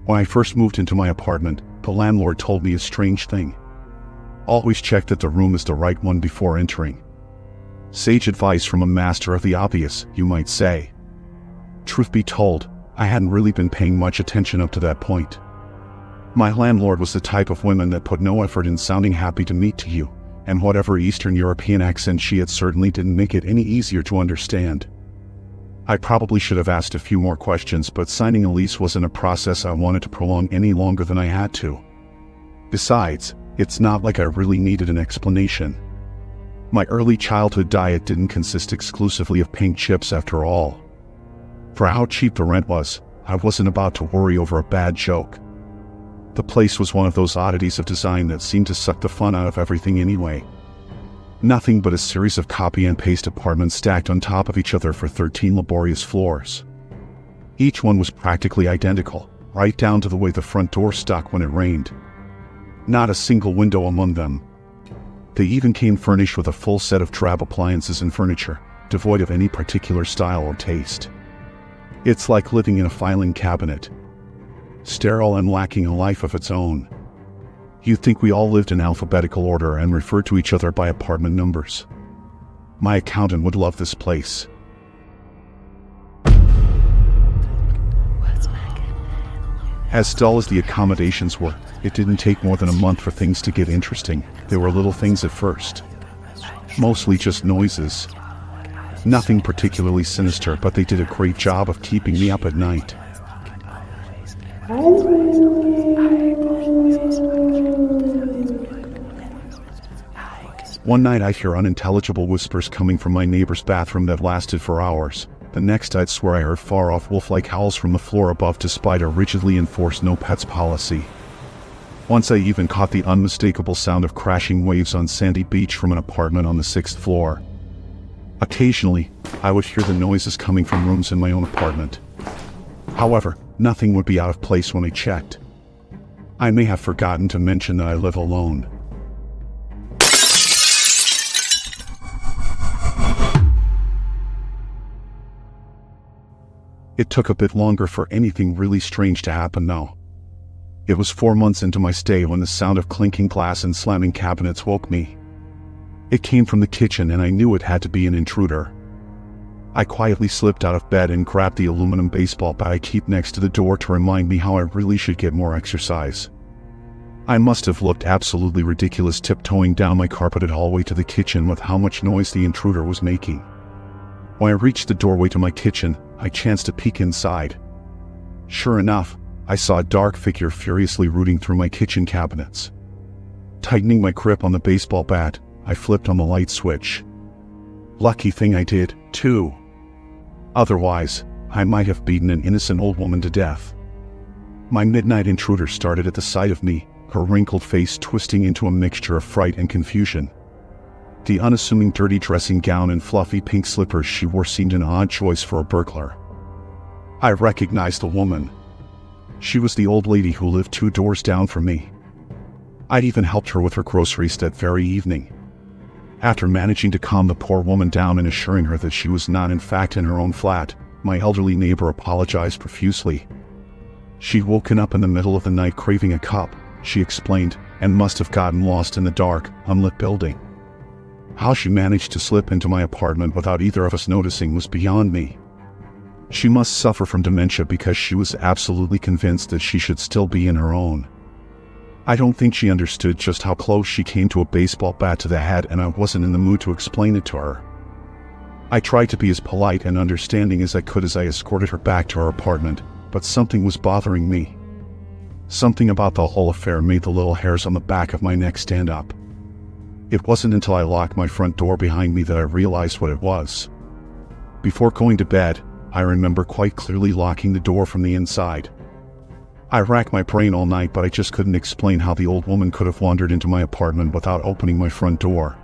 When I first moved into my apartment, the landlord told me a strange thing. Always check that the room is the right one before entering. Sage advice from a master of the obvious, you might say. Truth be told, I hadn't really been paying much attention up to that point. My landlord was the type of woman that put no effort in sounding happy to meet to you, and whatever Eastern European accent she had certainly didn't make it any easier to understand. I probably should have asked a few more questions, but signing a lease wasn't a process I wanted to prolong any longer than I had to. Besides, it's not like I really needed an explanation. My early childhood diet didn't consist exclusively of pink chips after all. For how cheap the rent was, I wasn't about to worry over a bad joke. The place was one of those oddities of design that seemed to suck the fun out of everything anyway. Nothing but a series of copy and paste apartments stacked on top of each other for 13 laborious floors. Each one was practically identical, right down to the way the front door stuck when it rained. Not a single window among them. They even came furnished with a full set of drab appliances and furniture, devoid of any particular style or taste. It's like living in a filing cabinet. Sterile and lacking a life of its own. You'd think we all lived in alphabetical order and referred to each other by apartment numbers. My accountant would love this place. As dull as the accommodations were, it didn't take more than a month for things to get interesting. They were little things at first. Mostly just noises. Nothing particularly sinister, but they did a great job of keeping me up at night. One night I'd hear unintelligible whispers coming from my neighbor's bathroom that lasted for hours. The next I'd swear I heard far-off wolf-like howls from the floor above despite a rigidly enforced no-pets policy. Once I even caught the unmistakable sound of crashing waves on sandy beach from an apartment on the 6th floor. Occasionally, I would hear the noises coming from rooms in my own apartment. However, nothing would be out of place when I checked. I may have forgotten to mention that I live alone. It took a bit longer for anything really strange to happen though. It was 4 months into my stay when the sound of clinking glass and slamming cabinets woke me. It came from the kitchen and I knew it had to be an intruder. I quietly slipped out of bed and grabbed the aluminum baseball bat I keep next to the door to remind me how I really should get more exercise. I must have looked absolutely ridiculous tiptoeing down my carpeted hallway to the kitchen with how much noise the intruder was making. When I reached the doorway to my kitchen, I chanced to peek inside. Sure enough, I saw a dark figure furiously rooting through my kitchen cabinets. Tightening my grip on the baseball bat, I flipped on the light switch. Lucky thing I did, too. Otherwise, I might have beaten an innocent old woman to death. My midnight intruder started at the sight of me, her wrinkled face twisting into a mixture of fright and confusion. The unassuming dirty dressing gown and fluffy pink slippers she wore seemed an odd choice for a burglar. I recognized the woman. She was the old lady who lived 2 doors down from me. I'd even helped her with her groceries that very evening. After managing to calm the poor woman down and assuring her that she was not in fact in her own flat, my elderly neighbor apologized profusely. She'd woken up in the middle of the night craving a cup, she explained, and must have gotten lost in the dark, unlit building. How she managed to slip into my apartment without either of us noticing was beyond me. She must suffer from dementia because she was absolutely convinced that she should still be in her own. I don't think she understood just how close she came to a baseball bat to the head, and I wasn't in the mood to explain it to her. I tried to be as polite and understanding as I could as I escorted her back to her apartment, but something was bothering me. Something about the whole affair made the little hairs on the back of my neck stand up. It wasn't until I locked my front door behind me that I realized what it was. Before going to bed, I remember quite clearly locking the door from the inside. I racked my brain all night, but I just couldn't explain how the old woman could have wandered into my apartment without opening my front door.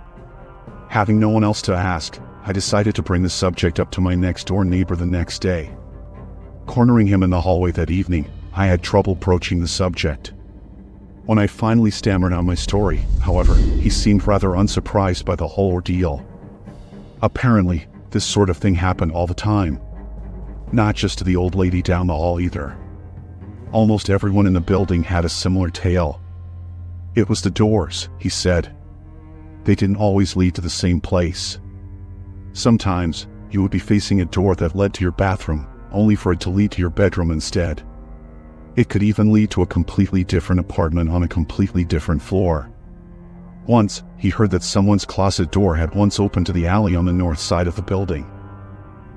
Having no one else to ask, I decided to bring the subject up to my next-door neighbor the next day. Cornering him in the hallway that evening, I had trouble broaching the subject. When I finally stammered out my story, however, he seemed rather unsurprised by the whole ordeal. Apparently, this sort of thing happened all the time. Not just to the old lady down the hall either. Almost everyone in the building had a similar tale. It was the doors, he said. They didn't always lead to the same place. Sometimes, you would be facing a door that led to your bathroom, only for it to lead to your bedroom instead. It could even lead to a completely different apartment on a completely different floor. Once, he heard that someone's closet door had once opened to the alley on the north side of the building.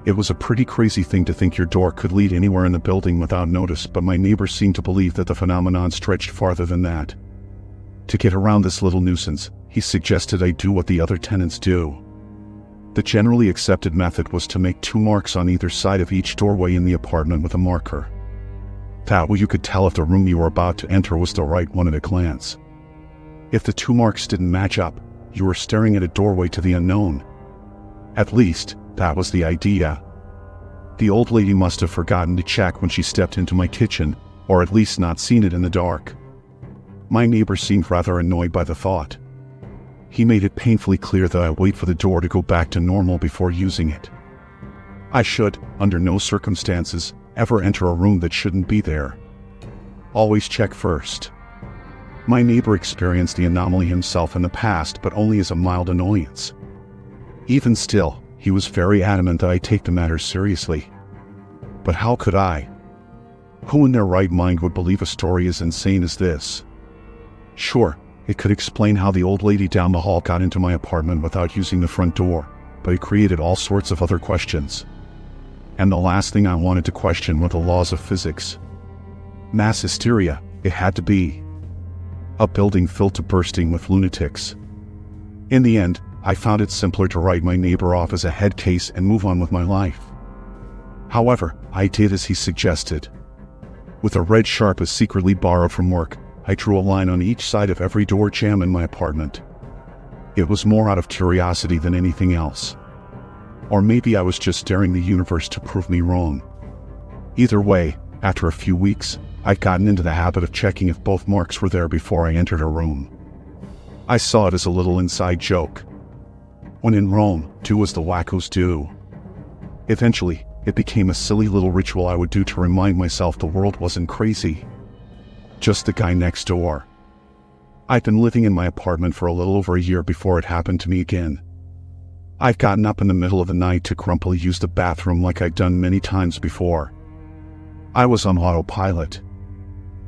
It was a pretty crazy thing to think your door could lead anywhere in the building without notice, but my neighbor seemed to believe that the phenomenon stretched farther than that. To get around this little nuisance, he suggested I do what the other tenants do. The generally accepted method was to make 2 marks on either side of each doorway in the apartment with a marker. That way you could tell if the room you were about to enter was the right one at a glance. If the 2 marks didn't match up, you were staring at a doorway to the unknown. At least, that was the idea. The old lady must have forgotten to check when she stepped into my kitchen, or at least not seen it in the dark. My neighbor seemed rather annoyed by the thought. He made it painfully clear that I wait for the door to go back to normal before using it. I should, under no circumstances, ever enter a room that shouldn't be there. Always check first. My neighbor experienced the anomaly himself in the past, but only as a mild annoyance. Even still, he was very adamant that I take the matter seriously. But how could I? Who in their right mind would believe a story as insane as this? Sure, it could explain how the old lady down the hall got into my apartment without using the front door, but it created all sorts of other questions. And the last thing I wanted to question were the laws of physics. Mass hysteria, it had to be. A building filled to bursting with lunatics. In the end, I found it simpler to write my neighbor off as a head case and move on with my life. However, I did as he suggested. With a red sharp as secretly borrowed from work, I drew a line on each side of every door jamb in my apartment. It was more out of curiosity than anything else. Or maybe I was just daring the universe to prove me wrong. Either way, after a few weeks, I'd gotten into the habit of checking if both marks were there before I entered a room. I saw it as a little inside joke. When in Rome, do as the wackos do. Eventually, it became a silly little ritual I would do to remind myself the world wasn't crazy. Just the guy next door. I'd been living in my apartment for a little over a year before it happened to me again. I'd gotten up in the middle of the night to grumpily use the bathroom like I'd done many times before. I was on autopilot.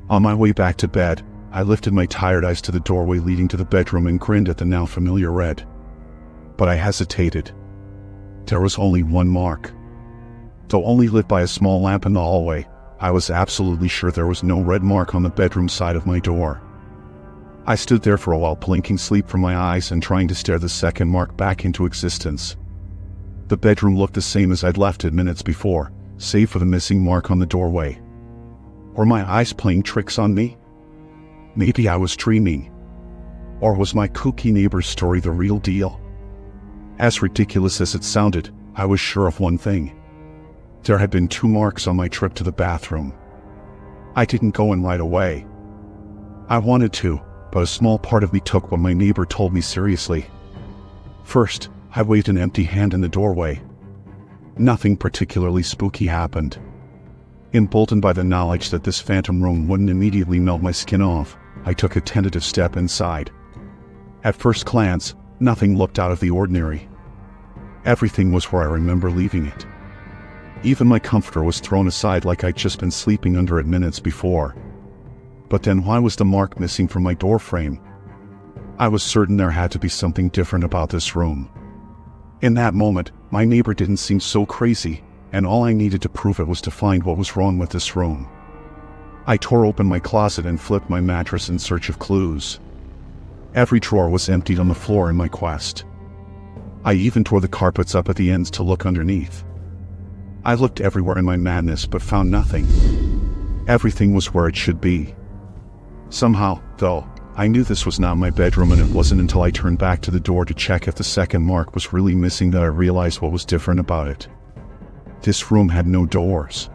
On my way back to bed, I lifted my tired eyes to the doorway leading to the bedroom and grinned at the now familiar red. But I hesitated. There was only 1 mark. Though only lit by a small lamp in the hallway, I was absolutely sure there was no red mark on the bedroom side of my door. I stood there for a while, blinking sleep from my eyes and trying to stare the second mark back into existence. The bedroom looked the same as I'd left it minutes before, save for the missing mark on the doorway. Were my eyes playing tricks on me? Maybe I was dreaming. Or was my kooky neighbor's story the real deal? As ridiculous as it sounded, I was sure of one thing. There had been 2 marks on my trip to the bathroom. I didn't go in right away. I wanted to, but a small part of me took what my neighbor told me seriously. First, I waved an empty hand in the doorway. Nothing particularly spooky happened. Emboldened by the knowledge that this phantom room wouldn't immediately melt my skin off, I took a tentative step inside. At first glance, nothing looked out of the ordinary. Everything was where I remember leaving it. Even my comforter was thrown aside like I'd just been sleeping under it minutes before. But then why was the mark missing from my door frame? I was certain there had to be something different about this room. In that moment, my neighbor didn't seem so crazy, and all I needed to prove it was to find what was wrong with this room. I tore open my closet and flipped my mattress in search of clues. Every drawer was emptied on the floor in my quest. I even tore the carpets up at the ends to look underneath. I looked everywhere in my madness but found nothing. Everything was where it should be. Somehow, though, I knew this was not my bedroom, and it wasn't until I turned back to the door to check if the second mark was really missing that I realized what was different about it. This room had no doors.